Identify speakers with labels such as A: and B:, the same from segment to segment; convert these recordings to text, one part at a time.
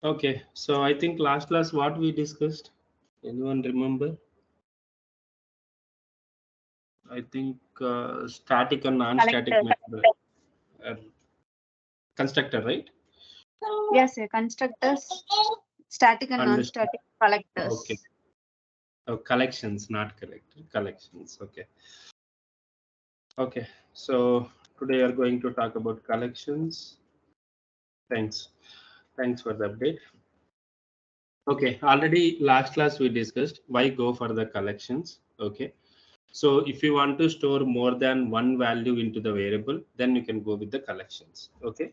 A: Okay, so I think last class what we discussed. Anyone remember? I think static and non-static
B: Collectors.
A: method. Uh, Constructor, right?
B: Yes, sir. Constructors, static and
A: And
B: non-static
A: okay,
B: collectors.
A: oh, collections, not collector. Collections. Okay. Okay. So today we are going to talk about collections. Thanks. Thanks for the update. Okay. Already last class we discussed why go for the collections. Okay. So if you want to store more than one value into the variable, then you can go with the collections. Okay.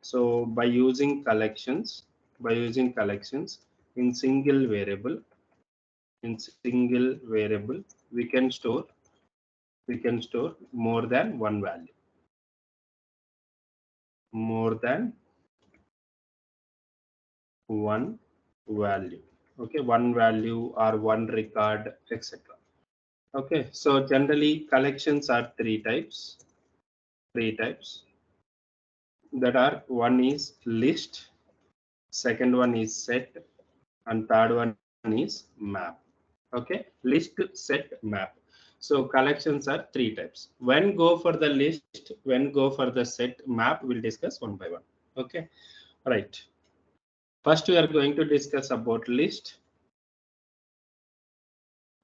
A: So by using collections in single variable, we can store more than one value, more than one value. Okay, one value or one record, etc. Okay, so generally collections are three types that are one is list, second one is set, and third one is map. Okay, list, set, map. So collections are three types. When go for the list, when go for the set, map, we'll discuss one by one. Okay, right. First we are going to discuss about list.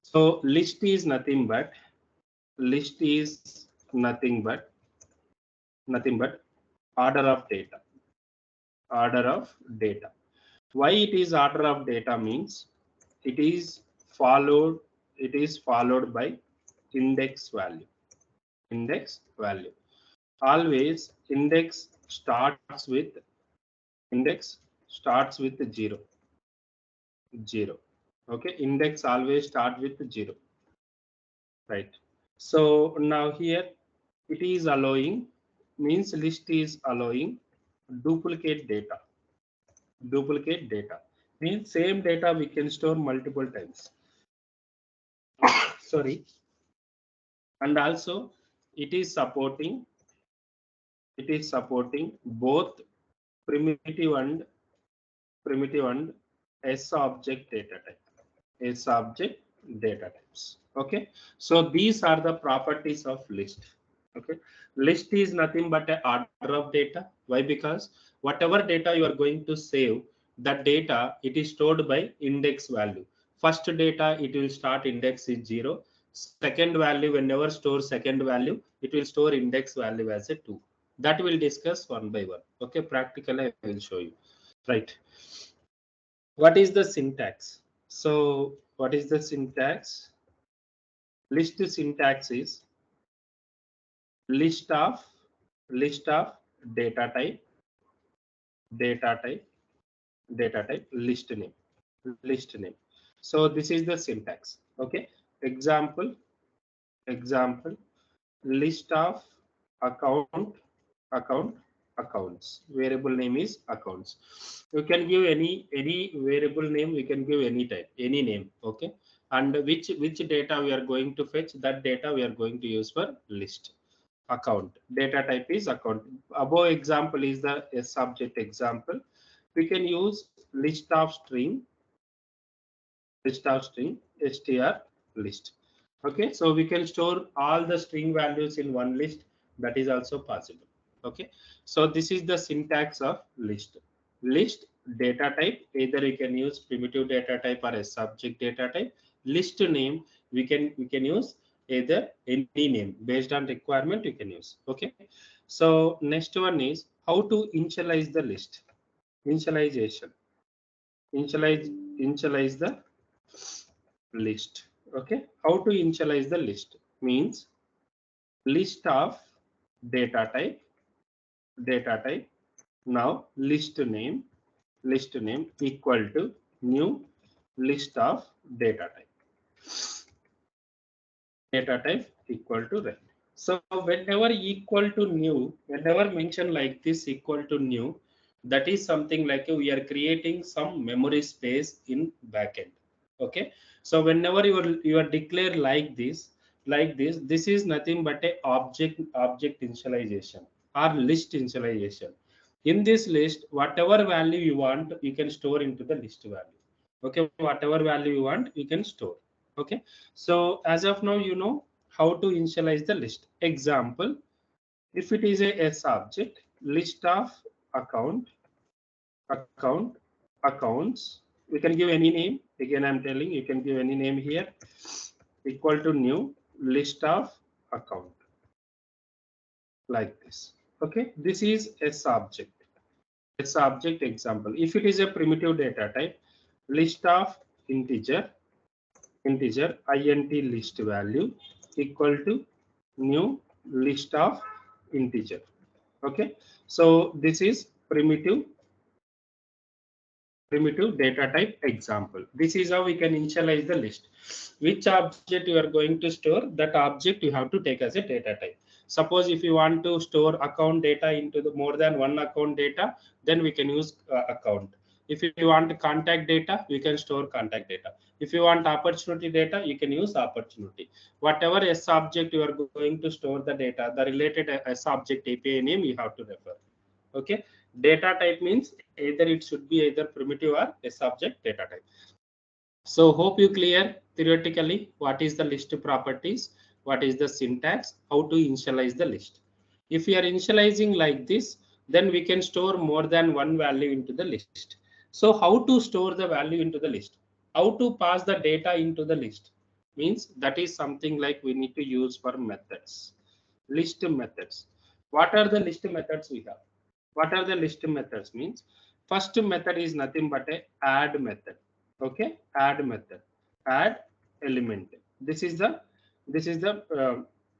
A: So list is nothing but order of data. Order of data. Why it is order of data means it is followed by index value. Index value. Always index starts with zero. Okay, index always start with zero. Right. So now here it is allowing means list is allowing duplicate data. Duplicate data means same data we can store multiple times. Sorry. And also it is supporting both primitive and S object data type. S object data types. Okay. So these are the properties of list. Okay, list is nothing but an order of data. Why? Because whatever data you are going to save, that data it is stored by index value. First data it will start index is 0. Second value, whenever store second value, it will store index value as a 2. That will discuss one by one. Okay, practically I will show you. Right. What is the syntax? So what is the syntax? List syntax is list of data type data type list name. So this is the syntax. Okay, example list of account account accounts. Variable name is accounts. You can give any variable name. We can give any type, any name. Okay, and which data we are going to fetch, that data we are going to use for list. Account data type is account. Above example is the subject example. We can use list of string str list. Okay, so we can store all the string values in one list. That is also possible. Okay, so this is the syntax of list data type. Either you can use primitive data type or a subject data type. List name we can use either any name based on requirement you can use. Okay, so next one is how to initialize the list. Initialization. Initialize the list. Okay, how to initialize the list means list of data type now list name equal to new list of data type equal to red. So whenever equal to new, whenever mention like this equal to new, that is something like we are creating some memory space in backend. Okay, so whenever you are declared like this is nothing but a object initialization or list initialization. In this list, whatever value you want, you can store into the list value. Okay, whatever value you want, you can store. Okay, so as of now, you know how to initialize the list. Example, if it is a S object, list of account, account, accounts, we can give any name. Again, I'm telling you can give any name here, equal to new list of account, like this. Okay, this is a subject. A subject example. If it is a primitive data type, list of integer, integer int list value equal to new list of integer. Okay, so this is primitive data type example. This is how we can initialize the list. Which object you are going to store, that object you have to take as a data type. Suppose if you want to store account data into the more than one account data, then we can use account. If you want contact data, we can store contact data. If you want opportunity data, you can use opportunity. Whatever S object you are going to store the data, the related S object API name you have to refer. Okay, data type means either it should be either primitive or a subject data type. So hope you clear theoretically what is the list properties, what is the syntax, how to initialize the list. If we are initializing like this, then we can store more than one value into the list. So how to store the value into the list, how to pass the data into the list, means that is something like we need to use for methods. List methods. What are the list methods we have? What are the list methods means? First method is nothing but a add method. Okay, add method, add element. This is the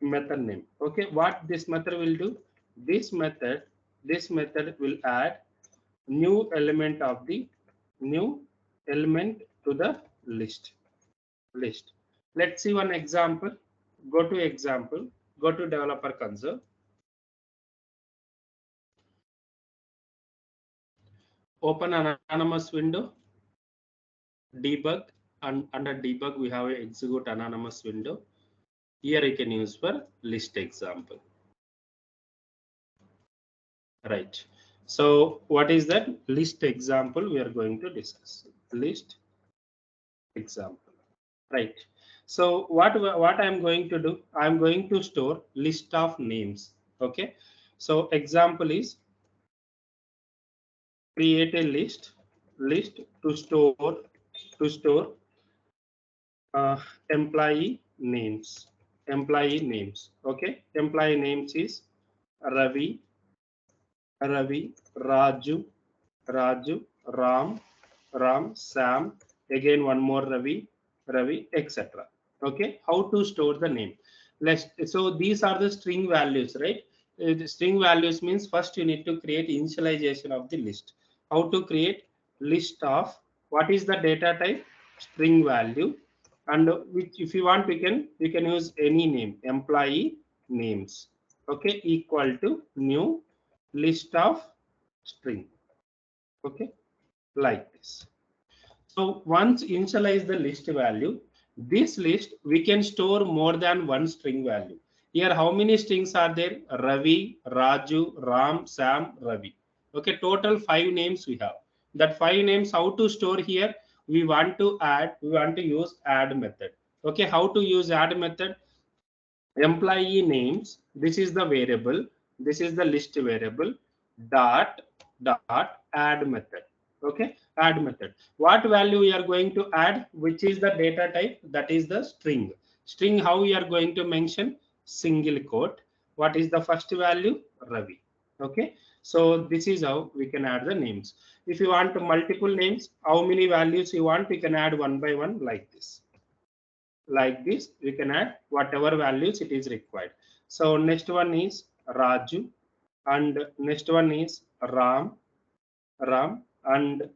A: method name. Okay, what this method will do? This method will add new element of the new element to the list. Let's see one example. Go to example, go to developer console, open an anonymous window, debug, and under debug we have a execute anonymous window. Here you can use for list example. Right. So what is that list example we are going to discuss? List example. Right. So what I am going to do? I am going to store list of names. Okay. So example is create a list to store uh, employee names. Employee names. Okay. Employee names is Ravi, Raju, Ram, Sam, again one more Ravi, etc. Okay, how to store the name? So these are the string values, right? The string values means first you need to create initialization of the list. How to create list of what is the data type? String value, and which if you want we can use any name, employee names. Okay, equal to new list of string. Okay, like this. So once initialize the list value, this list we can store more than one string value. Here how many strings are there? Ravi, Raju, Ram, Sam, Ravi. Okay, total 5 names we have. That 5 names how to store here? We want to use add method. Okay, how to use add method? Employee names, this is the variable, this is the list variable, dot add method. Okay, add method, what value we are going to add, which is the data type, that is the string. How we are going to mention? Single quote. What is the first value? Ravi. Okay, so this is how we can add the names. If you want multiple names, how many values you want, you can add one by one, like this. Like this we can add whatever values it is required. So next one is Raju, and next one is Ram, and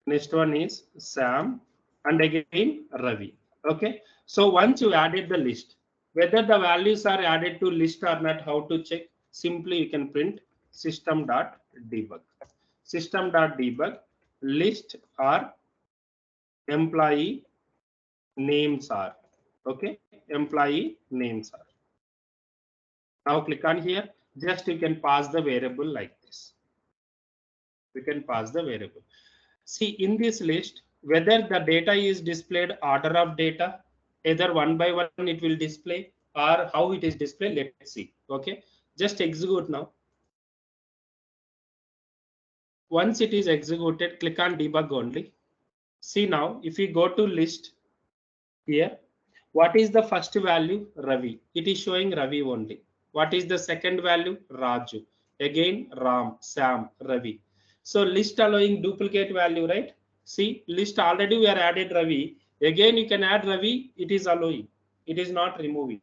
A: next one is Sam, and again Ravi. Okay, so once you added the list, whether the values are added to list or not, how to check? Simply you can print system.debug. System.debug list or employee names are. Okay, employee names are. Now click on here. Just you can pass the variable like this. You can pass the variable. See in this list, whether the data is displayed order of data, either one by one it will display, or how it is displayed. Let's see. Okay, just execute now. Once it is executed, click on debug only. See now, if we go to list here, what is the first value? Ravi. It is showing Ravi only. What is the second value? Raju. Again, Ram, Sam, Ravi. So list allowing duplicate value, right? See, list already we are added Ravi. Again, you can add Ravi. It is allowing. It is not removing.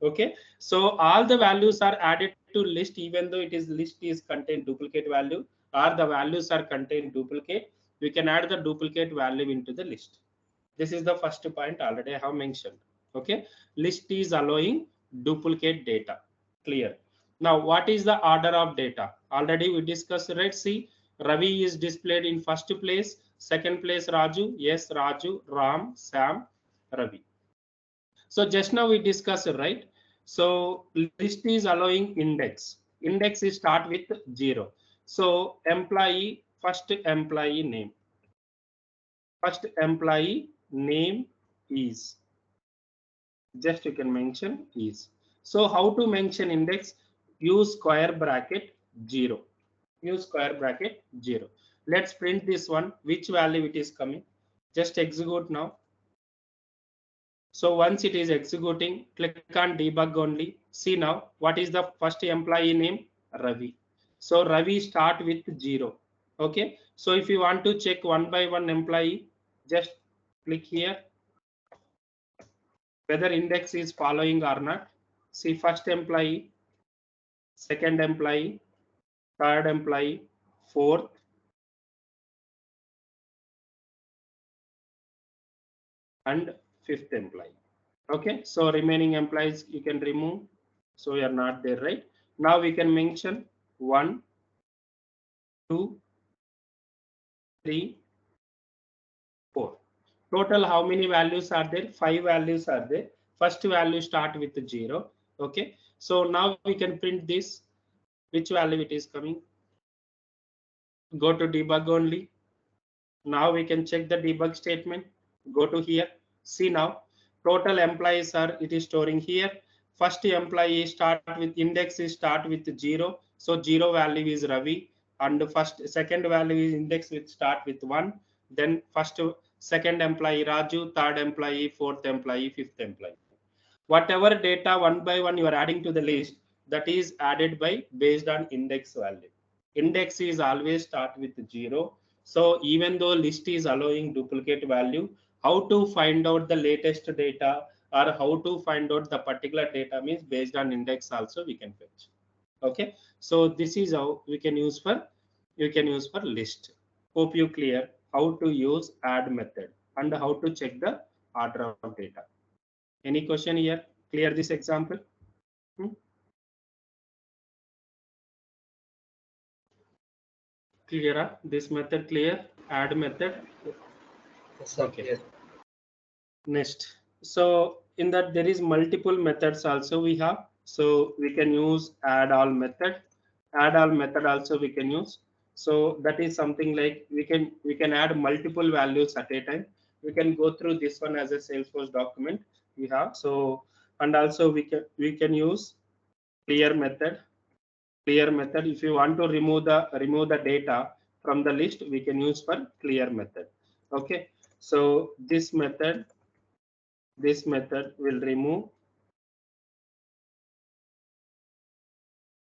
A: Okay. So all the values are added to list, even though it is list is contain duplicate value, or the values are contain duplicate. We can add the duplicate value into the list. This is the first point already I have mentioned. Okay, list is allowing duplicate data. Clear. Now, what is the order of data? Already we discussed, right? See, Ravi is displayed in first place, second place Raju. Yes, Raju, Ram, Sam, Ravi. So just now we discussed, right? So list is allowing index. Index is start with 0. So employee, first employee name. First employee name is, just you can mention is. So how to mention index? Use square bracket 0. Use square bracket 0. Let's print this one, which value it is coming. Just execute now. So once it is executing, click on debug only. See now, what is the first employee name? Ravi. So Ravi start with 0. Okay. So if you want to check one by one employee, just click here, whether index is following or not. See first employee, second employee, third employee, fourth, and fifth employee. Okay, so remaining employees you can remove. So you are not there, right? Now we can mention 1, 2, 3, 4. Total how many values are there? 5 values are there. First value start with 0. Okay, so now we can print this. Which value it is coming? Go to debug only. Now we can check the debug statement. Go to here. See now, total employees are, it is storing here. First employee start with index is start with 0. So 0 value is Ravi. And second value is index with start with 1. Then second employee Raju, third employee, fourth employee, fifth employee. Whatever data one by one you are adding to the list, that is added by based on index value. Index is always start with 0. So even though list is allowing duplicate value, how to find out the latest data or how to find out the particular data means based on index also we can fetch. Okay, so this is how we can use for list. Hope you clear how to use add method and how to check the order of data. Any question here? Clear this example? Hmm? Clear? This method clear? Add method.
C: Yes, sir.
A: Okay.
C: Yes.
A: Next. So in that there is multiple methods also we have. So we can use add all method. Add all method also we can use. So that is something like we can add multiple values at a time. We can go through this one as a Salesforce document we have. So and also we can use clear method. Clear method. If you want to remove the data from the list, we can use for clear method. Okay. So this method will remove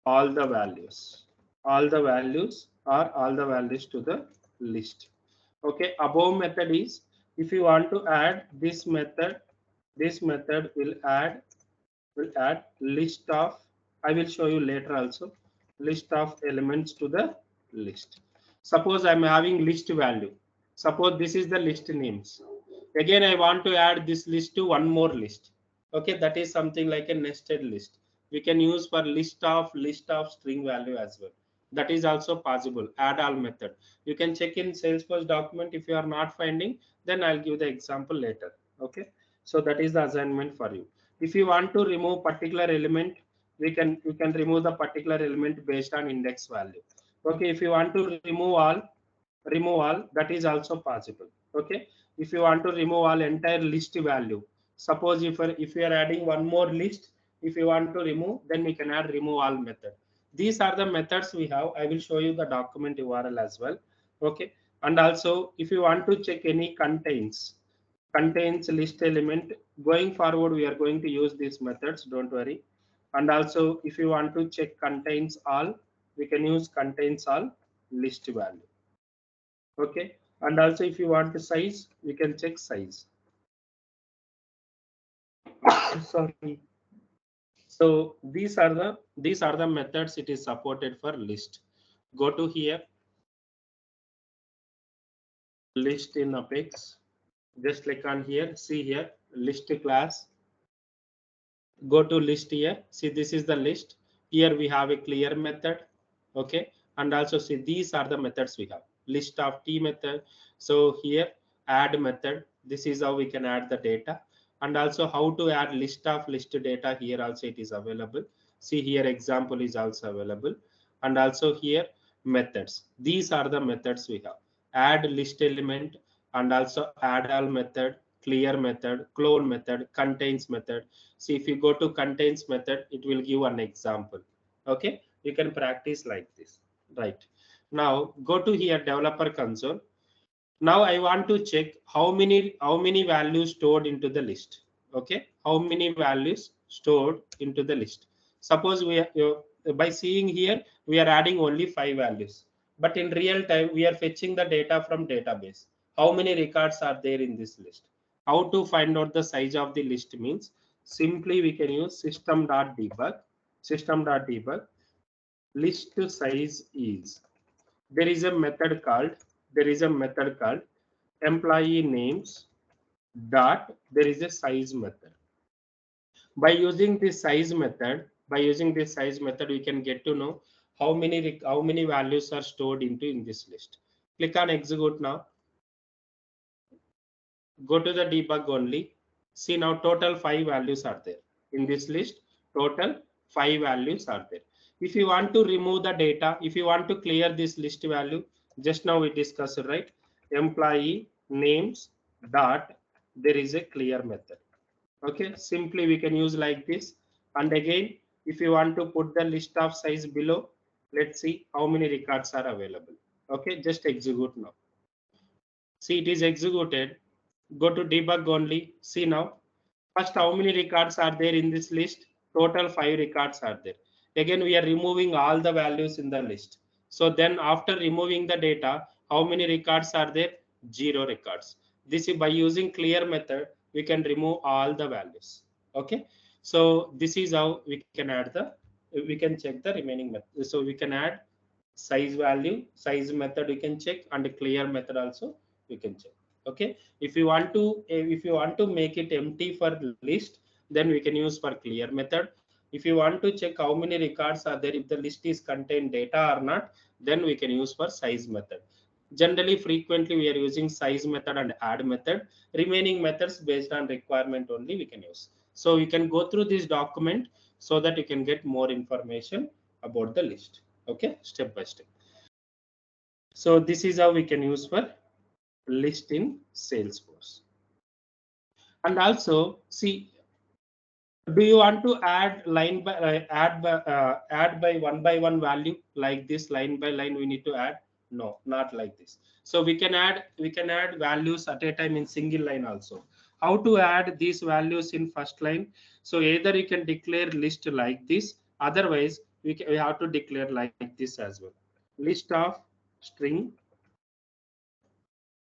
A: all the values. All the values or all the values to the list. Okay. Above method is, if you want to add this method will add list of, I will show you later also, list of elements to the list. Suppose I'm having list value. Suppose this is the list names. Again, I want to add this list to one more list. Okay, that is something like a nested list. We can use for list of string value as well. That is also possible. Add all method. You can check in Salesforce document. If you are not finding, then I'll give the example later. Okay, so that is the assignment for you. If you want to remove particular element, we can remove the particular element based on index value. Okay, if you want to remove all, that is also possible. Okay, if you want to remove all entire list value, suppose if you are adding one more list, if you want to remove, then we can add remove all method. These are the methods we have. I will show you the document URL as well. Okay, and also if you want to check any contains list element, going forward we are going to use these methods, don't worry. And also if you want to check contains all, we can use contains all list value. Okay, and also if you want the size, we can check size. Sorry. So these are the methods it is supported for list. Go to here, list in Apex, just click on here, see here list class, go to list here, see this is the list. Here we have a clear method. Okay, and also see these are the methods we have, list of t method. So here add method, this is how we can add the data. And also how to add list of list data, here also it is available. See here example is also available. And also here methods, these are the methods we have, add list element, and also add all method, clear method, clone method, contains method. See if you go to contains method, it will give an example. Okay, you can practice like this. Right, now go to here developer console. Now I want to check how many values stored into the list. Okay, how many values stored into the list. Suppose by seeing here we are adding only 5 values, but in real time we are fetching the data from database. How many records are there in this list? How to find out the size of the list means, simply we can use system.debug list size is, there is a method called employee names dot, there is a size method. By using this size method we can get to know how many values are stored into in this list. Click on execute now, go to the debug only. See now total 5 values are there in this list. Total 5 values are there. If you want to remove the data, if you want to clear this list value, just now we discussed, right? Employee names dot, there is a clear method. Okay, simply we can use like this. And again, if you want to put the list of size below, let's see how many records are available. Okay, just execute now. See it is executed. Go to debug only. See now first how many records are there in this list. Total 5 records are there. Again we are removing all the values in the list. So then after removing the data, how many records are there? 0 records. This is by using clear method we can remove all the values. Okay, so this is how we can add the, we can check the remaining method. So we can add size method we can check, and clear method also we can check. Okay, if you want to make it empty for list, then we can use for clear method. If you want to check how many records are there, if the list is contain data or not, then we can use for size method. Generally frequently we are using size method and add method. Remaining methods based on requirement only we can use. So you can go through this document so that you can get more information about the list. Okay, step by step. So this is how we can use for list in Salesforce. And also see, do you want to add line by add by one value like this, line by line we need to add? No, not like this. So we can add values at a time in single line also. How to add these values in first line? So either you can declare list like this, otherwise we have to declare like this as well. List of string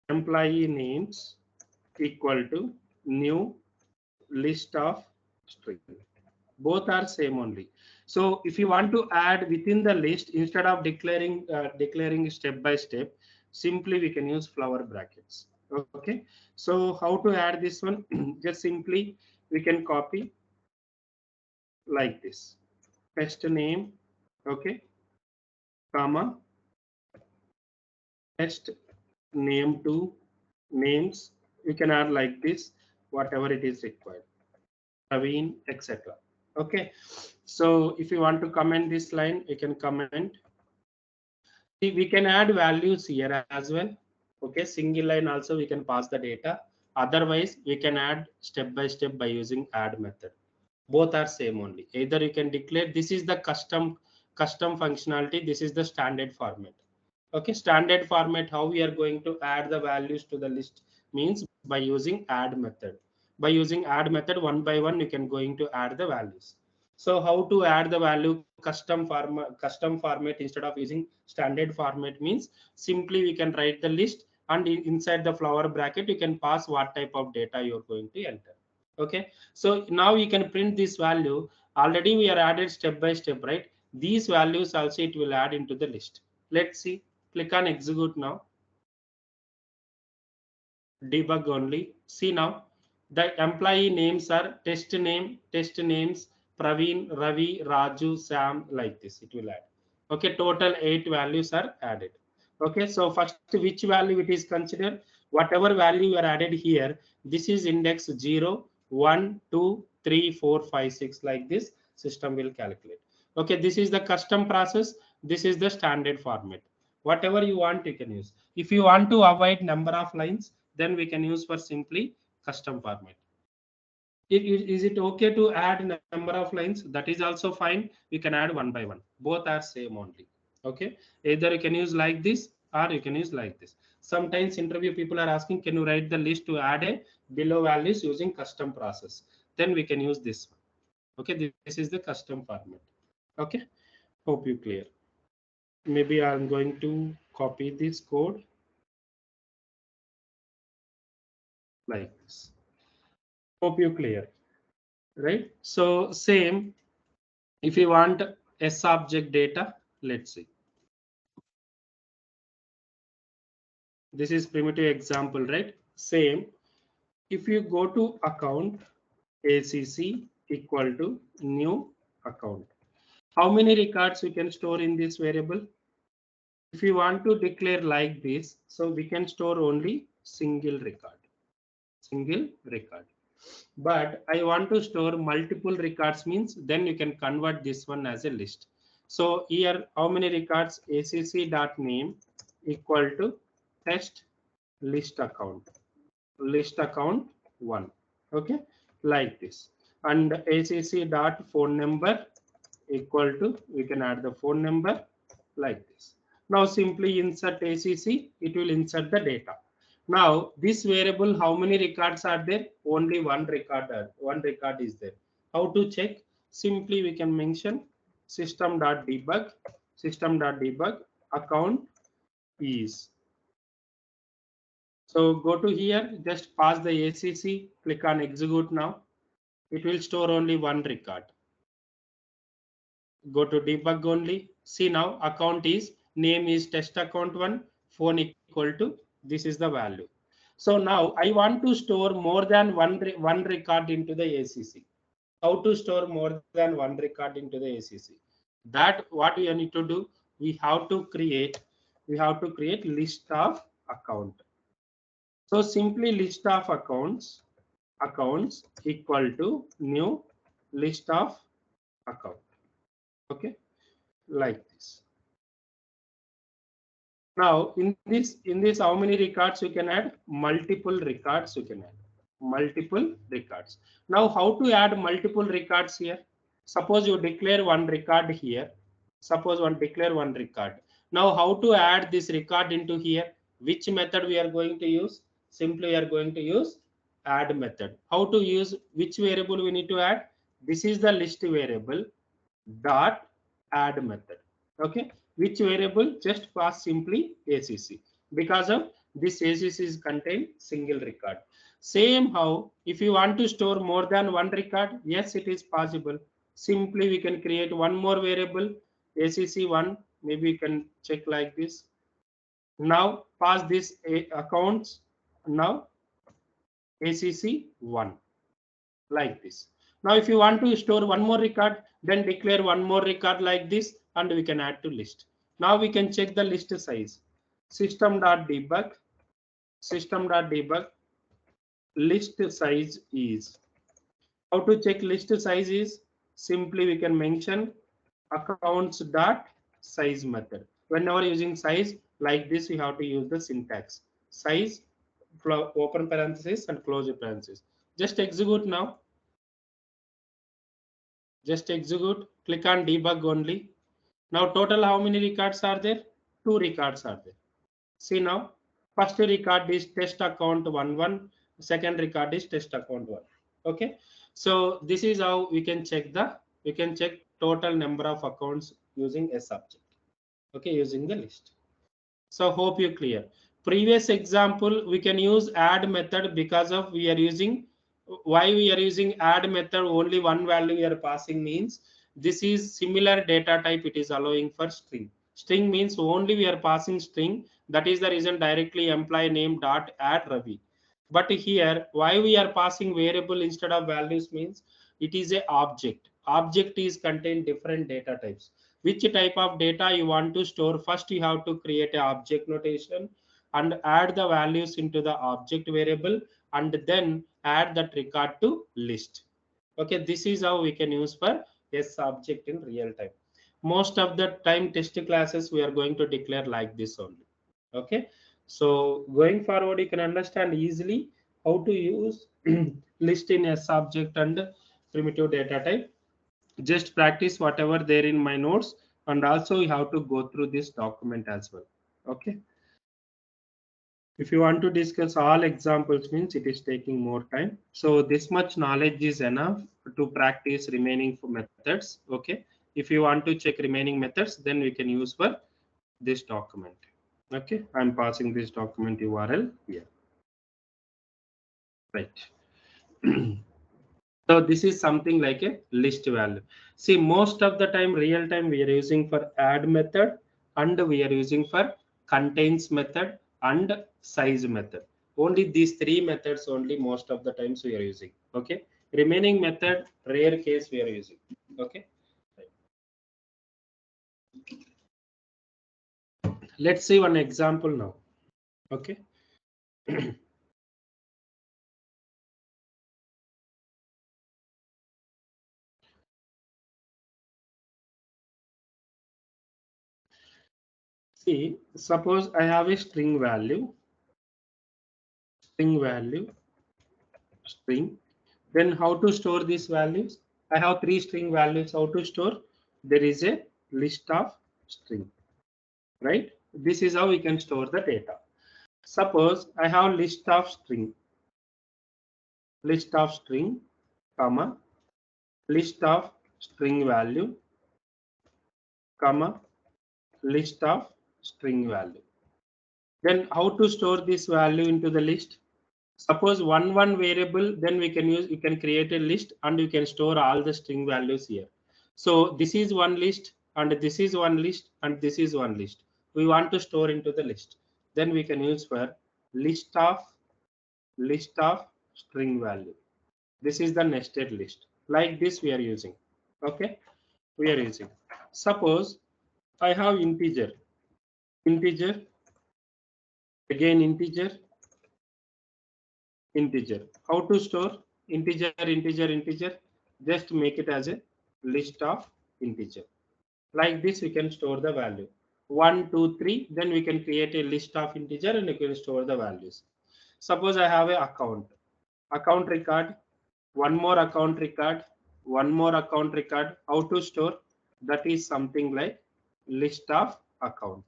A: employee names equal to new list of string. Both are same only. So if you want to add within the list, instead of declaring step by step, simply we can use flower brackets. Okay, so how to add this one? Just simply we can copy like this, test name, okay, comma, test name to names, we can add like this, whatever it is required, Praveen, etc. Okay, so if you want to comment this line, you can comment. See, we can add values here as well. Okay, single line also we can pass the data. Otherwise, we can add step by step by using add method. Both are same only. Either you can declare this is the custom functionality, this is the standard format. Okay, standard format, how we are going to add the values to the list means by using add method. By using add method, one by one you can going to add the values. So how to add the value custom format instead of using standard format means simply we can write the list, and inside the flower bracket you can pass what type of data you're going to enter. Okay, so now you can print this value. Already we are added step by step, right? These values also it will add into the list. Let's see. Click on execute now. Debug only. See now, the employee names are test names, Praveen, Ravi, Raju, Sam, like this. It will add. Okay, total 8 values are added. Okay, so first which value it is considered? Whatever value you are added here, this is index 0, 1, 2, 3, 4, 5, 6, like this. System will calculate. Okay, this is the custom process. This is the standard format. Whatever you want, you can use. If you want to avoid number of lines, then we can use for simply custom format. Is it okay to add number of lines? That is also fine. We can add one by one. Both are same only. Okay. Either you can use like this or you can use like this. Sometimes interview people are asking, can you write the list to add a below values using custom process? Then we can use this one. Okay. This is the custom format. Okay. Hope you clear. Maybe I'm going to copy this code like this. Hope you clear, right? So same, if you want S object data, let's see. This is primitive example, right? Same, if you go to account, ACC equal to new account. How many records we can store in this variable? If you want to declare like this, so we can store only single record. Single record. But I want to store multiple records means then you can convert this one as a list. So here how many records? ACC.name equal to test list account. List account 1. Okay, like this. And ACC.phone number equal to, we can add the phone number like this. Now simply insert ACC, it will insert the data. Now this variable, how many records are there? Only one record is there. How to check? Simply we can mention system.debug account is. So go to here, just pass the ACC, click on execute now. It will store only one record. Go to debug only. See now account is, name is test account 1, phone equal to, this is the value. So now I want to store more than one record into the ACC. How to store more than one record into the ACC? That what we need to do, we have to create list of account. So simply list of accounts equal to new list of account. Okay, like this. Now in this how many records you can add? Multiple records you can add. Multiple records. Now how to add multiple records here? Suppose you declare one record here. Suppose one declare one record. Now how to add this record into here? Which method we are going to use? Simply we are going to use add method. How to use, which variable we need to add? This is the list variable dot add method. Okay, which variable? Just pass simply ACC, because of this ACC is contain single record. Same how if you want to store more than one record, yes it is possible. Simply we can create one more variable ACC1. Maybe you can check like this. Now pass this accounts, now ACC1, like this. Now if you want to store one more record, then declare one more record like this, and we can add to list. Now we can check the list size. System.debug list size is. How to check list size is, Simply we can mention accounts dot size method. Whenever using size like this, you have to use the syntax size, open parenthesis and close parenthesis. Just execute now. Just execute. Click on debug only. Now total how many records are there? 2 records are there. See now, first record is test account 11, second record is test account 1. Okay, so this is how we can check total number of accounts using a subject. Okay, using the list. So hope you clear. Previous example we can use add method because of we are using, why we are using add method, only one value we are passing means this is similar data type, it is allowing for string. String means only we are passing string, that is the reason directly employee name dot add Ravi. But here why we are passing variable instead of values means it is a object. Object is contain different data types. Which type of data you want to store, first you have to create a object notation and add the values into the object variable and then add that record to list. Okay, this is how we can use for a subject in real time. Most of the time test classes we are going to declare like this only. Okay, so going forward you can understand easily how to use list in a subject and primitive data type. Just practice whatever there in my notes, and also you have to go through this document as well. Okay, if you want to discuss all examples means it is taking more time, so this much knowledge is enough to practice remaining methods. Okay, if you want to check remaining methods, then we can use for this document. Okay, I'm passing this document URL here. Right. So this is something like a list value. See, most of the time, real time, we are using for add method and we are using for contains method and size method. Only these three methods only most of the times we are using. Okay. Remaining method, rare case we are using. Okay. Let's see one example now. Okay. See, suppose I have a string value, string. Then how to store these values? I have three string values. How to store? There is a list of string, right? This is how we can store the data. Suppose I have list of string, comma, list of string value, comma, list of string value. Then how to store this value into the list? Suppose one variable, then we can use, you can create a list and you can store all the string values here. So this is one list and this is one list and this is one list. We want to store into the list. Then we can use for list of string value. This is the nested list. Like this we are using. Okay, we are using. Suppose I have integer, again integer. How to store integer? Just make it as a list of integer. Like this, we can store the value 1, 2, 3. Then we can create a list of integer and you can store the values. Suppose I have a account record, one more account record, one more account record. How to store? That is something like list of account.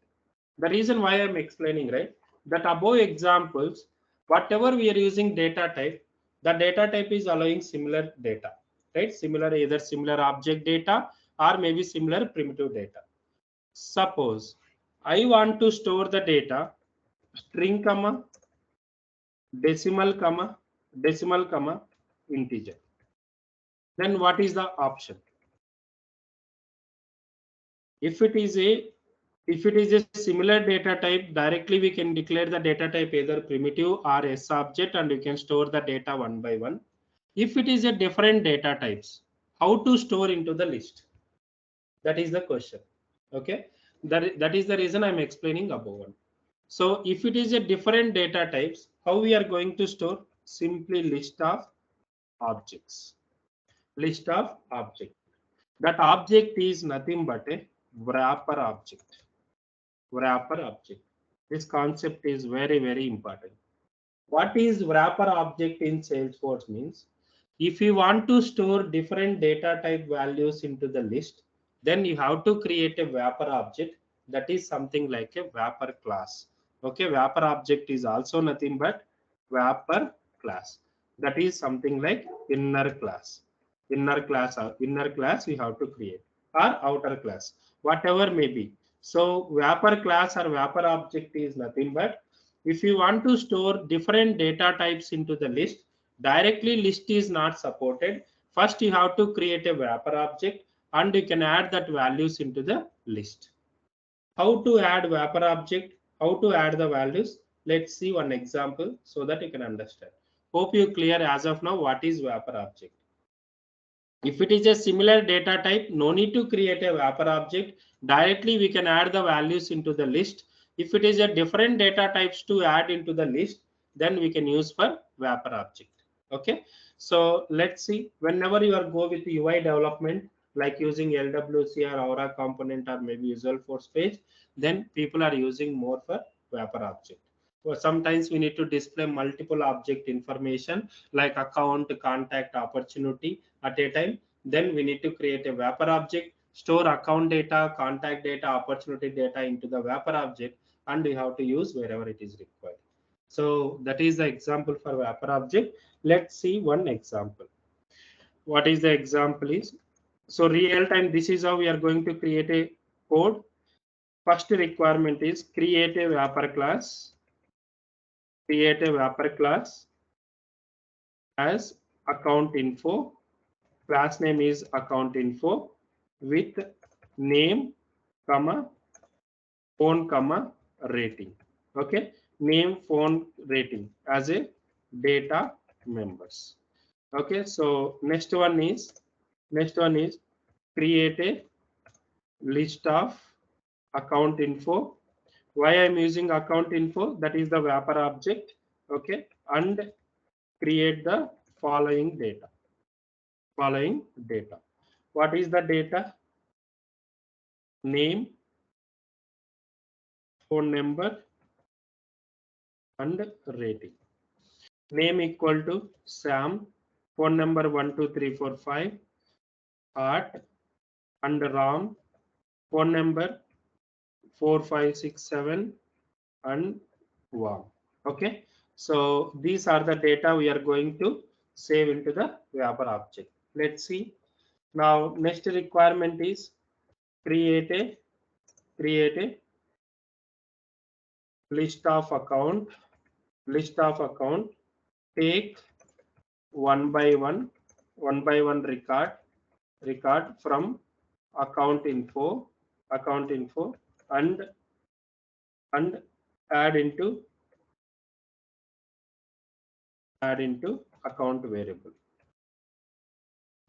A: The reason why I'm explaining, right, that above examples, whatever we are using data type, the data type is allowing similar data, right? Similar, either similar object data or maybe similar primitive data. Suppose I want to store the data string comma decimal comma integer. Then what is the option? If it is a similar data type, directly we can declare the data type either primitive or a subject and you can store the data one by one. If it is a different data types, how to store into the list? That is the question. Okay, that is the reason I'm explaining above one. So if it is a different data types, how we are going to store? Simply list of objects. That object is nothing but a wrapper object. Wrapper object. This concept is very, very important. What is wrapper object in Salesforce means? If you want to store different data type values into the list, then you have to create a wrapper object that is something like a wrapper class. Okay, wrapper object is also nothing but wrapper class. That is something like inner class. Inner class we have to create, or outer class, whatever may be. So wrapper class or wrapper object is nothing but, if you want to store different data types into the list, directly list is not supported. First, you have to create a wrapper object and you can add that values into the list. How to add wrapper object? How to add the values? Let's see one example so that you can understand. Hope you clear as of now what is wrapper object. If it is a similar data type, no need to create a wrapper object. Directly we can add the values into the list. If it is a different data types to add into the list, then we can use for wrapper object. Okay. So let's see, whenever you are go with UI development, like using LWC or Aura component or maybe Visual Force page, then people are using more for wrapper object. So sometimes we need to display multiple object information like account, contact, opportunity at a time. Then we need to create a wrapper object, store account data, contact data, opportunity data into the wrapper object, and we have to use wherever it is required. So that is the example for wrapper object. Let's see one example. What is the example is? So real time, this is how we are going to create a code. First requirement is create a wrapper class. Create a wrapper class as account info. Class name is account info with name, comma, phone, comma, rating. Okay, name, phone, rating as a data members. Okay, so next one is create a list of account info. Why I'm using account info? That is the wrapper object. Okay, and create the following data. Following data. What is the data? Name, phone number, and rating. Name equal to Sam. Phone number 12345. Art and Ram. Phone number 4567 and Vam. Okay. So these are the data we are going to save into the wrapper object. Let's see. Now next requirement is create a list of account. Take one by one record from account info and add into account variable.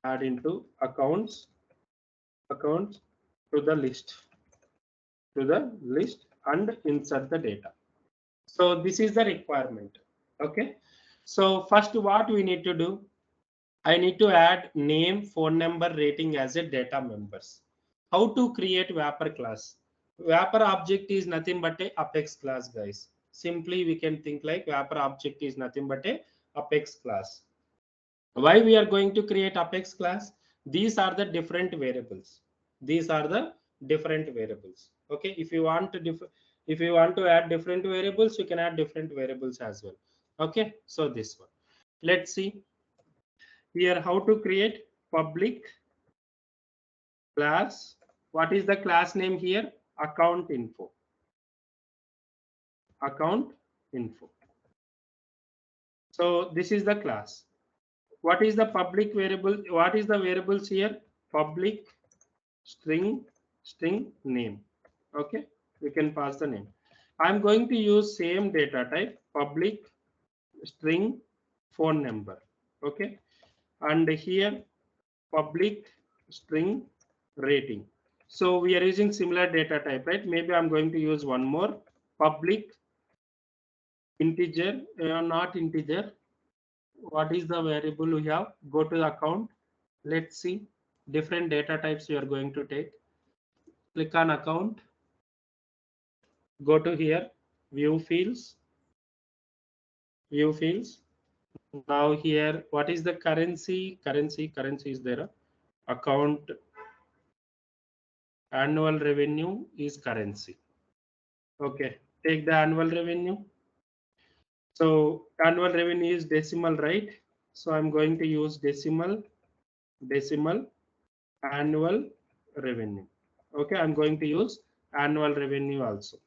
A: Add into accounts to the list and insert the data. So this is the requirement. Okay. So first what we need to do, I need to add name, phone number, rating as a data members. How to create wrapper class? Wrapper object is nothing but a Apex class, guys. Simply we can think like wrapper object is nothing but a Apex class. Why we are going to create Apex class? These are the different variables. Okay, if you want to add different variables, you can add different variables as well. Okay, so this one. Let's see here how to create public class. What is the class name here? Account info. So this is the class. What is the public variable? What is the variables here? Public string name. Okay, we can pass the name. I'm going to use same data type, public string phone number. Okay, and here public string rating. So we are using similar data type, right? Maybe I'm going to use one more, public integer, not integer. What is the variable we have? Go to the account. Let's see. different data types you are going to take. Click on account, go to here, view fields, view fields. Now here, what is the currency? Currency is there. Account annual revenue is currency. Okay, take the annual revenue. So annual revenue is decimal, right? So I'm going to use decimal annual revenue. Okay, I'm going to use annual revenue also.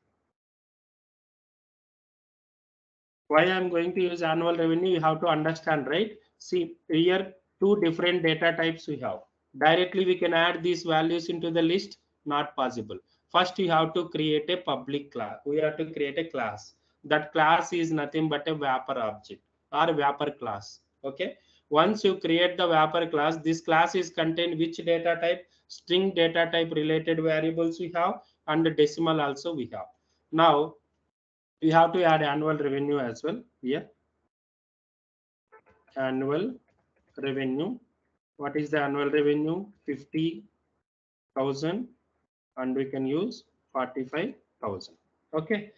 A: Why I'm going to use annual revenue, you have to understand, right? See here, two different data types we have. Directly we can add these values into the list, not possible. First you have to create a public class. We have to create a class. That class is nothing but a wrapper object or wrapper class. Okay, once you create the wrapper class, this class is contained which data type? String data type related variables we have, and the decimal also we have. Now we have to add annual revenue as well here. Annual revenue. What is the annual revenue? 50,000, and we can use 45,000. Okay.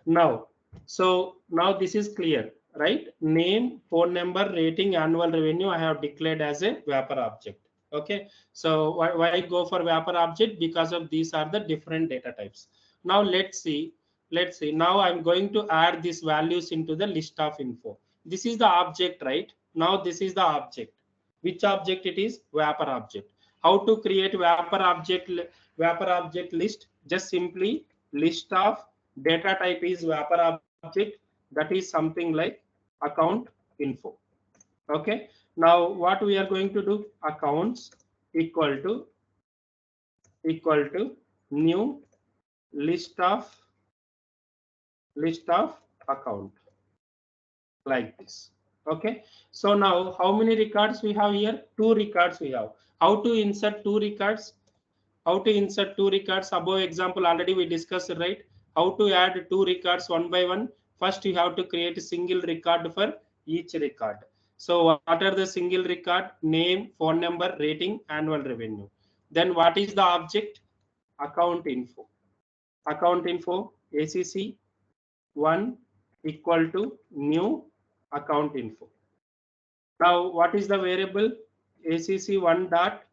A: Now, so now this is clear, right? Name, phone number, rating, annual revenue I have declared as a wrapper object. Okay. So why go for wrapper object? Because of these are the different data types. Now let's see. Let's see. Now I'm going to add these values into the list of info. This is the object, right? Now this is the object. Which object it is? Wrapper object. How to create wrapper object list? Just simply list of data type is wrapper object, that is something like account info. Okay, now what we are going to do? Accounts equal to new list of account, like this. Okay, so now how many records we have here? Two records we have. How to insert two records? How to insert two records? Above example already we discussed, right? How to add two records one by one? First you have to create a single record for each record. So what are the single record? Name, phone number, rating, annual revenue. Then what is the object? Account info. Account info ACC 1 equal to new account info. Now what is the variable? ACC1 dot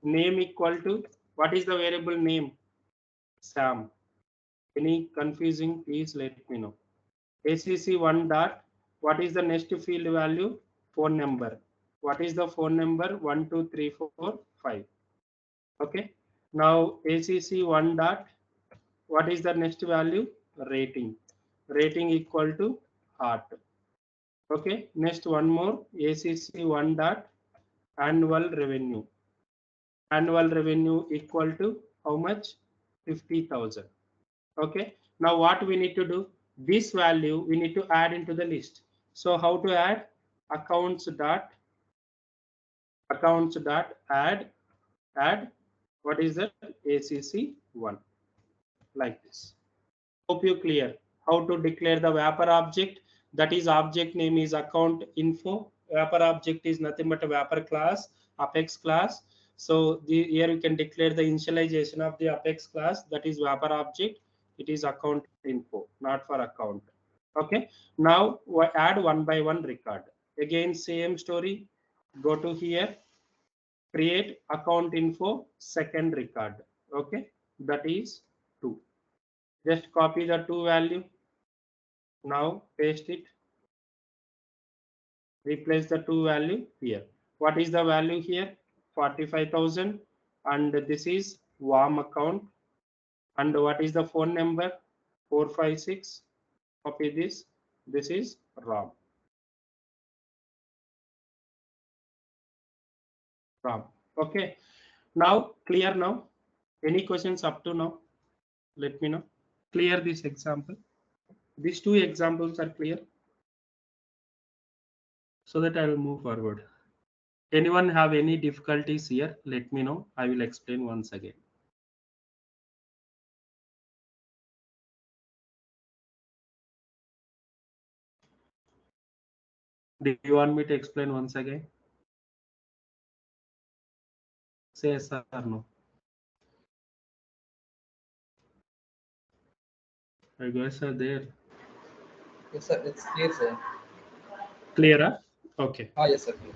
A: name equal to, what is the variable name? Sam. Any confusing, please let me know. ACC1 dot, what is the next field value? Phone number. What is the phone number? 1 2 3 4 5. Okay. Now ACC1 dot, what is the next value? Rating. Rating equal to heart. Okay. Next one more, ACC1 dot annual revenue. Annual revenue equal to how much? 50,000. Okay, now what we need to do? This value we need to add into the list. So how to add? Accounts dot add what is that? ACC1, like this. Hope you clear how to declare the wrapper object. That is, object name is account info. Wrapper object is nothing but a wrapper class, apex class. So here you can declare the initialization of the apex class, that is wrapper object. It is account info, not for account. Okay, now we add one by one record. Again same story. Go to here, create account info second record. Okay, that is 2. Just copy the 2 value. Now paste it. Replace the 2 value here. What is the value here? 45,000. And this is warm account. And what is the phone number? 456. Copy this. This is ROM. Okay. Now clear now. Any questions up to now? Let me know. Clear this example. These 2 examples are clear, so that I will move forward. Anyone have any difficulties here? Let me know. I will explain once again. Do you want me to explain once again? Say yes or no. You guys are there.
C: Yes, sir. It's clear, sir.
A: Clearer? Okay.
C: Yes, sir. Clear.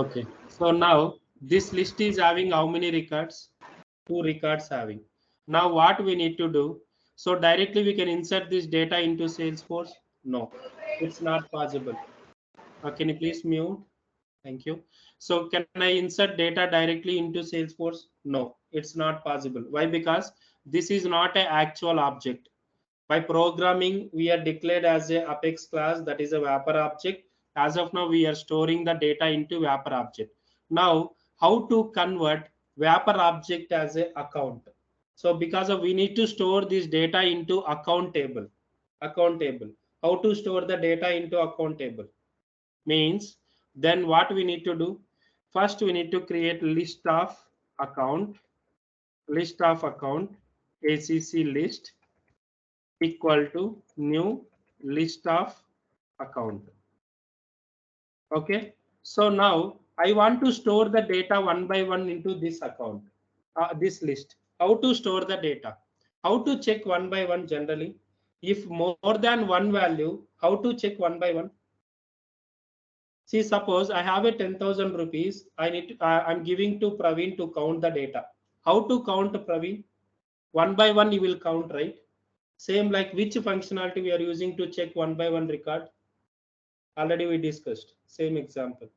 A: Okay. So now this list is having how many records? 2 records having. Now what we need to do? So directly we can insert this data into Salesforce? No, it's not possible. Can you please mute? Thank you. So can I insert data directly into Salesforce? No, it's not possible. Why? Because this is not an actual object. By programming, we are declared as a Apex class, that is a wrapper object. As of now, we are storing the data into wrapper object. Now, how to convert wrapper object as a account? So because of we need to store this data into account table. Account table. How to store the data into account table? Means then what we need to do? First, we need to create list of account, ACC list equal to new list of account. Okay, so now I want to store the data one by one into this account, this list. How to store the data? How to check one by one? Generally, if more than one value, how to check one by one? See, suppose I have a 10,000 rupees. I'm giving to Praveen to count the data. How to count, Praveen? One by one you will count, right? Same like which functionality we are using to check one by one record. Already we discussed. Same example.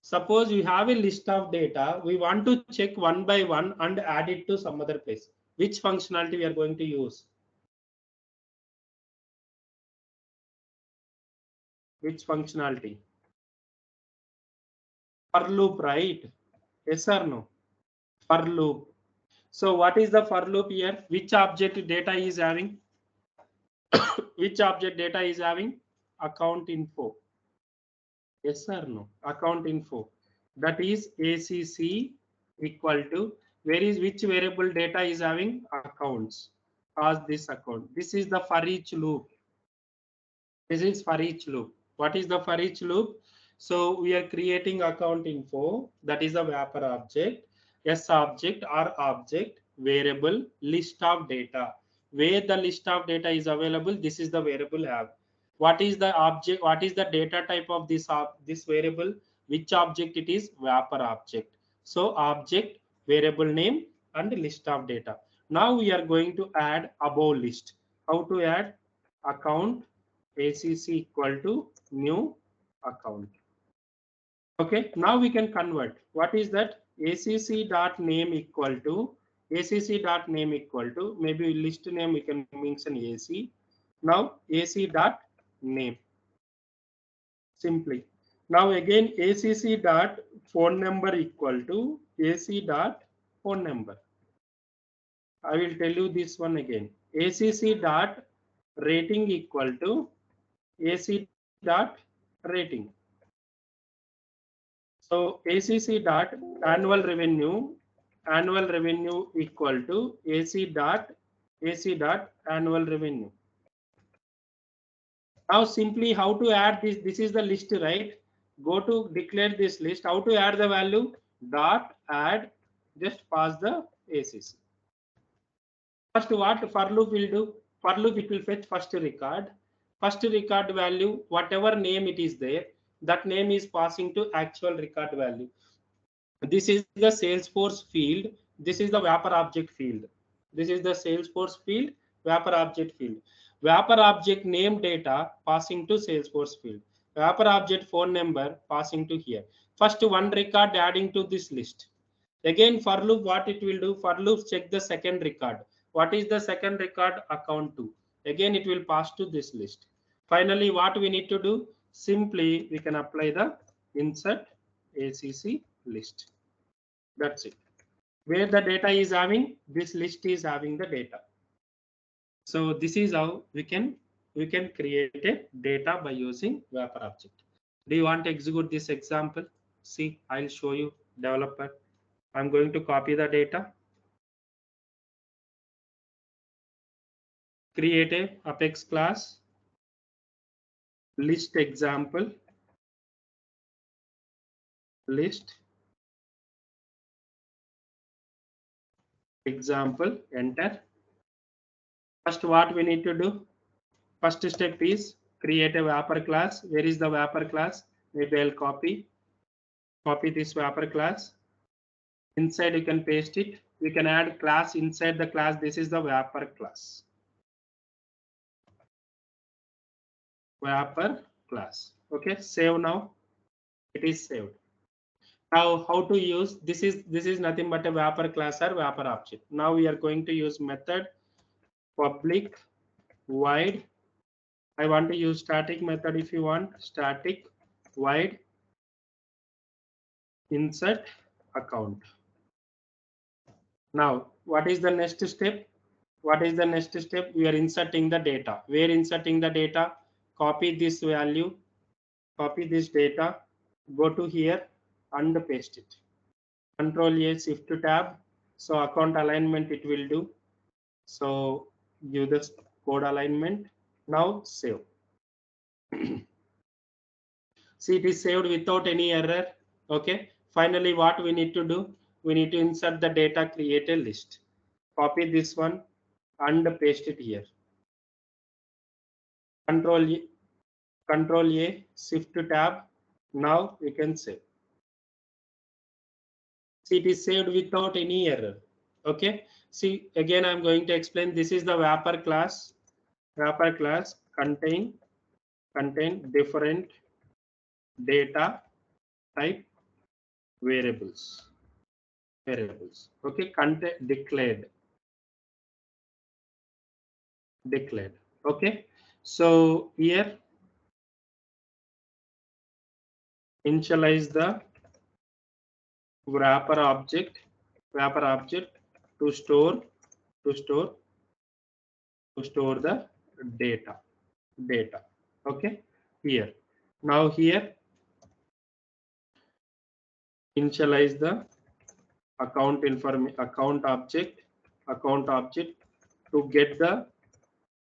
A: Suppose we have a list of data. We want to check one by one and add it to some other place. Which functionality we are going to use? Which functionality? For loop, right? Yes or no? For loop. So what is the for loop here? Which object data is having? Which object data is having? Account info. Yes or no? Account info. That is ACC equal to where is which variable data is having accounts as this account. This is the for each loop. This is for each loop. What is the for each loop? So we are creating account info, that is a wrapper object, S object or object variable list of data. Where the list of data is available, this is the variable have. What is the object? What is the data type of this variable? Which object it is? Wrapper object. So object variable name and list of data. Now we are going to add above list. How to add? Account ACC equal to new account. Okay, now we can convert. What is that? ACC dot name equal to maybe list name we can mention AC. Now AC dot name simply. Now again ACC dot phone number equal to AC dot phone number. I will tell you this one again. ACC dot rating equal to AC dot rating. So ACC dot annual revenue equal to AC dot annual revenue. Now simply how to add this? This is the list, right? Go to declare this list. How to add the value? Dot add. Just pass the ACC. First, what for loop will do? For loop it will fetch first record. First record value, whatever name it is there, that name is passing to actual record value. This is the Salesforce field. This is the wrapper object field. This is the Salesforce field, wrapper object field. Wrapper object name data passing to Salesforce field. Wrapper object phone number passing to here. First one record adding to this list. Again for loop what it will do? For loop check the second record. What is the second record? Account 2. Again it will pass to this list. Finally what we need to do? Simply we can apply the insert ACC list. That's it. Where the data is having, this list is having the data. So this is how we can create a data by using wrapper object. Do you want to execute this example? See, I'll show you developer. I'm going to copy the data. Create a Apex class. List example. List. example, enter. First, what we need to do? First step is create a wrapper class. Where is the wrapper class? Maybe I'll copy this wrapper class. Inside you can paste it. You can add class inside the class. This is the wrapper class. Wrapper class. Okay, save now. It is saved. Now how to use this is nothing but a wrapper class or wrapper object. Now we are going to use method public void. I want to use static method. If you want static void insert account. Now what is the next step? What is the next step? We are inserting the data. We are inserting the data. Copy this value, copy this data, go to here and paste it. Control A, shift to tab. So account alignment it will do. So give this code alignment. Now save. See, it is saved without any error. Okay. Finally, what we need to do? We need to insert the data, create a list. Copy this one and paste it here. Control A, shift to tab. Now we can save. See, it is saved without any error. Okay. See, again, I'm going to explain. This is the wrapper class. Wrapper class contain different data type variables. Okay. Content declared. Okay. So here initialize the wrapper object to store the data. Okay. Here. Now here initialize the account object to get the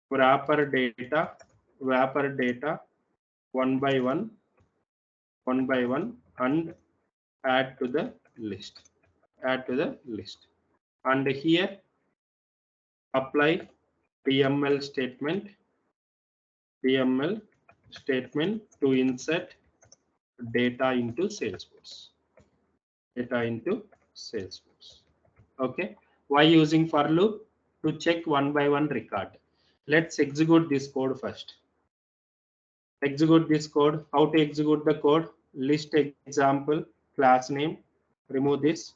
A: wrapper data one by one and add to the list. And here apply DML statement to insert data into Salesforce. Okay. Why using for loop? To check one by one record. Let's execute this code first. Execute this code. How to execute the code? List example, class name, remove this,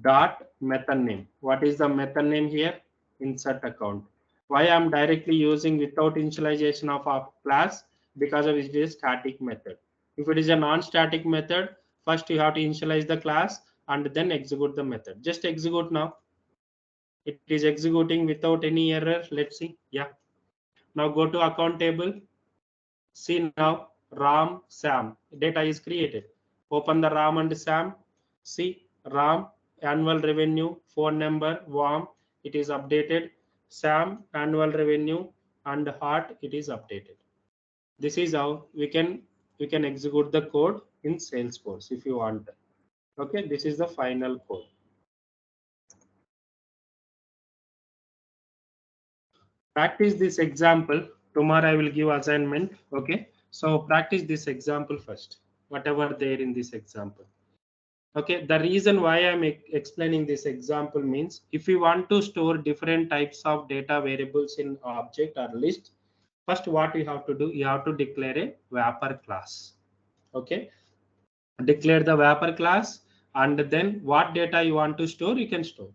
A: dot method name. What is the method name here? Insert account. Why I'm directly using without initialization of a class? Because of it is static method. If it is a non-static method, first you have to initialize the class and then execute the method. Just execute now. It is executing without any error. Let's see. Yeah. Now go to account table. See now Ram, Sam. Data is created. Open the Ram and Sam. See Ram, annual revenue, phone number, warm, it is updated. Sam, annual revenue and heart, it is updated. This is how we can execute the code in Salesforce if you want. Okay, this is the final code. Practice this example. Tomorrow I will give assignment. Okay, so practice this example first, whatever there in this example. Okay, the reason why I'm explaining this example means if you want to store different types of data variables in object or list, first what you have to do, you have to declare a wrapper class. Okay, declare the wrapper class and then what data you want to store, you can store.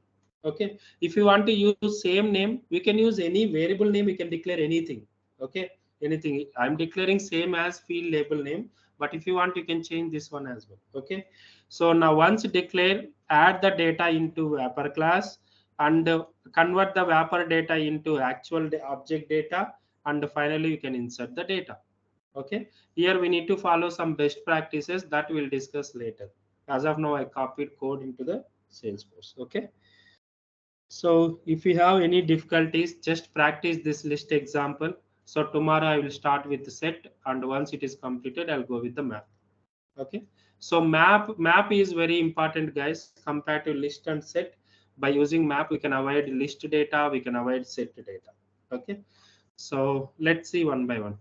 A: Okay, if you want to use same name, we can use any variable name, you can declare anything. Okay, anything. I'm declaring same as field label name, but if you want, you can change this one as well. Okay, so now once declare, add the data into wrapper class and convert the wrapper data into actual object data, and finally you can insert the data. Okay, here we need to follow some best practices that we'll discuss later. As of now, I copied code into the Salesforce. Okay, so if you have any difficulties, just practice this list example. So tomorrow I will start with the set, and once it is completed, I'll go with the map. Okay, so map is very important, guys, compared to list and set. By using map, we can avoid list data, we can avoid set data. Okay, so let's see one by one.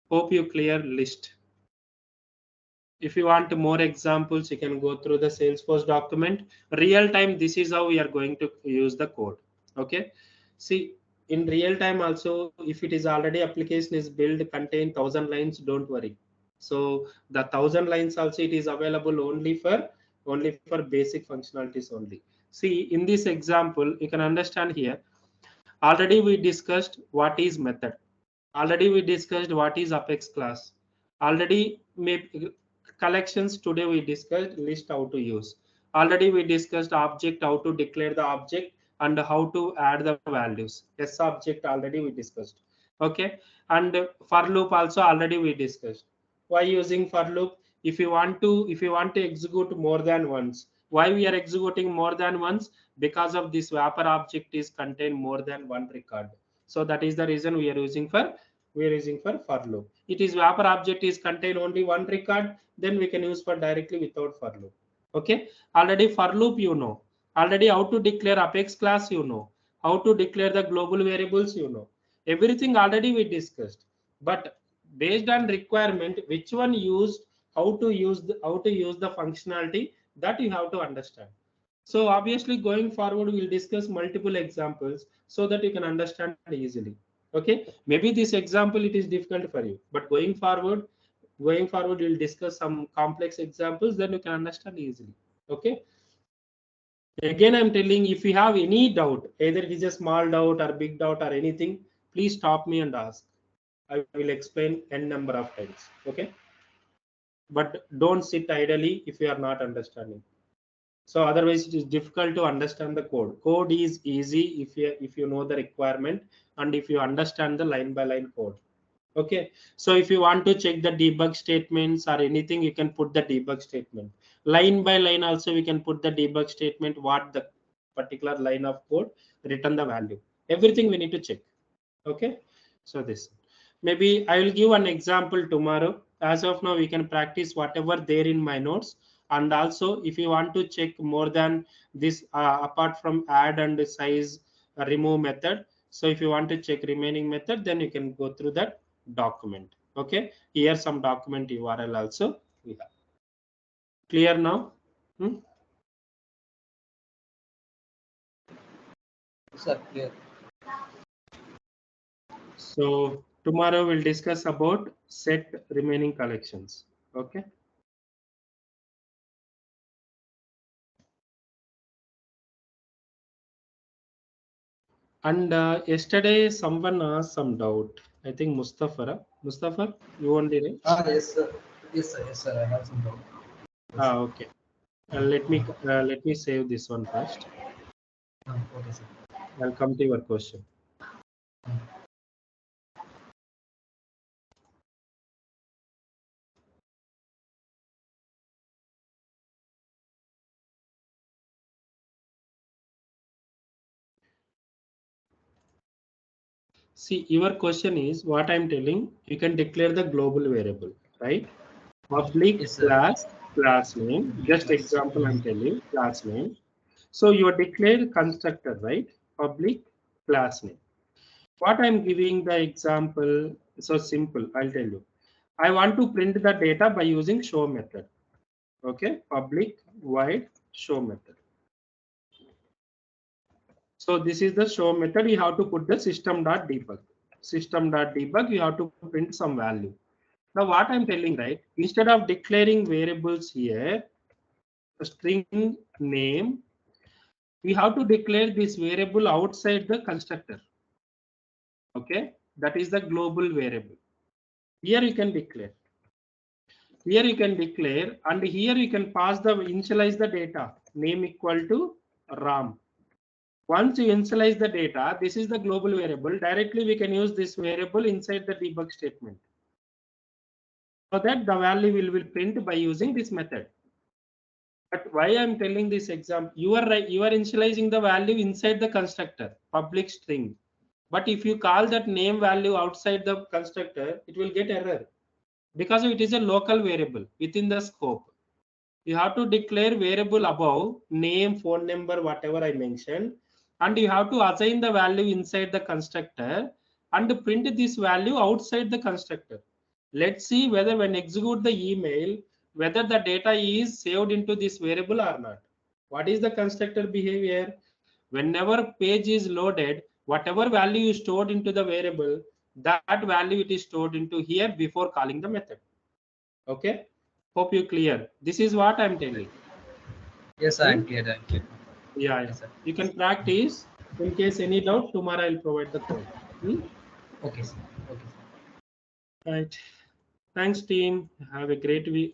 A: Hope you clear list. If you want more examples, you can go through the Salesforce document. Real time, this is how we are going to use the code. Okay, see, in real time also, if it is already application is built, contain 1,000 lines, don't worry. So the 1,000 lines also, it is available only for basic functionalities only. See, in this example, you can understand here. Already we discussed what is method. Already we discussed what is Apex class. Already collections, today we discussed list how to use. Already we discussed object, how to declare the object and how to add the values. Yes, object already we discussed. Okay, and for loop also already we discussed. Why using for loop? If you want to execute more than once, why we are executing more than once? Because of this wrapper object is contain more than one record. So that is the reason we are using for loop. It is wrapper object is contain only one record, then we can use for directly without for loop. Okay, already for loop you know, already how to declare Apex class you know, how to declare the global variables you know, everything already we discussed. But based on requirement, which one used, how to use the functionality, that you have to understand. So obviously going forward, we'll discuss multiple examples so that you can understand easily. Okay, maybe this example it is difficult for you, but going forward, we'll discuss some complex examples, then you can understand easily. Okay. Again, I'm telling, if you have any doubt, either it is a small doubt or big doubt or anything, please stop me and ask. I will explain n number of times. Okay. But don't sit idly if you are not understanding. So otherwise, it is difficult to understand the code. Code is easy if you know the requirement and if you understand the line by line code. Okay. So if you want to check the debug statements or anything, you can put the debug statement. Line by line also we can put the debug statement, what the particular line of code, return the value. Everything we need to check. Okay. So this, maybe I will give an example tomorrow. As of now, we can practice whatever there in my notes. And also, if you want to check more than this, apart from add and size remove method, so if you want to check remaining method, then you can go through that document. Okay, here some document URL also we have. Clear now?
C: Sir, clear.
A: So tomorrow we'll discuss about set remaining collections. Okay. And yesterday someone asked some doubt. I think Mustafa. Mustafa, you only right?
C: Yes, sir. Yes, sir. Yes, sir. I have some doubt. Yes, sir.
A: Okay. Let me save this one first.
C: Okay, sir.
A: I'll come to your question. See, your question is what I'm telling. You can declare the global variable, right? Public
C: Yes, sir.
A: class name. Just example, I'm telling class name. So you are declared constructor, right? Public class name. What I'm giving the example, so simple. I'll tell you. I want to print the data by using show method. Okay, public void show method. So this is the show method. You have to put the system.debug. System.debug, you have to print some value. Now what I'm telling, right? Instead of declaring variables here, a string name, we have to declare this variable outside the constructor. Okay, that is the global variable. Here you can declare. Here you can declare, and here you can pass the initialize the data name equal to RAM. Once you initialize the data, this is the global variable. Directly we can use this variable inside the debug statement. So that the value will print by using this method. But why I'm telling this example, you are right, you are initializing the value inside the constructor, public string. But if you call that name value outside the constructor, it will get error because it is a local variable within the scope. You have to declare variable above name, phone number, whatever I mentioned, and you have to assign the value inside the constructor and print this value outside the constructor. Let's see whether when execute the email, whether the data is saved into this variable or not. What is the constructor behavior? Whenever page is loaded, whatever value is stored into the variable, that value it is stored into here before calling the method. Okay, hope you clear. This is what I'm telling.
C: Yes, sir, I'm clear. I'm clear.
A: Yeah,
C: Yes, sir.
A: you can practice. In case any doubt, tomorrow I'll provide the code.
C: Okay, sir. Okay, sir.
A: Right. Thanks, team. Have a great week.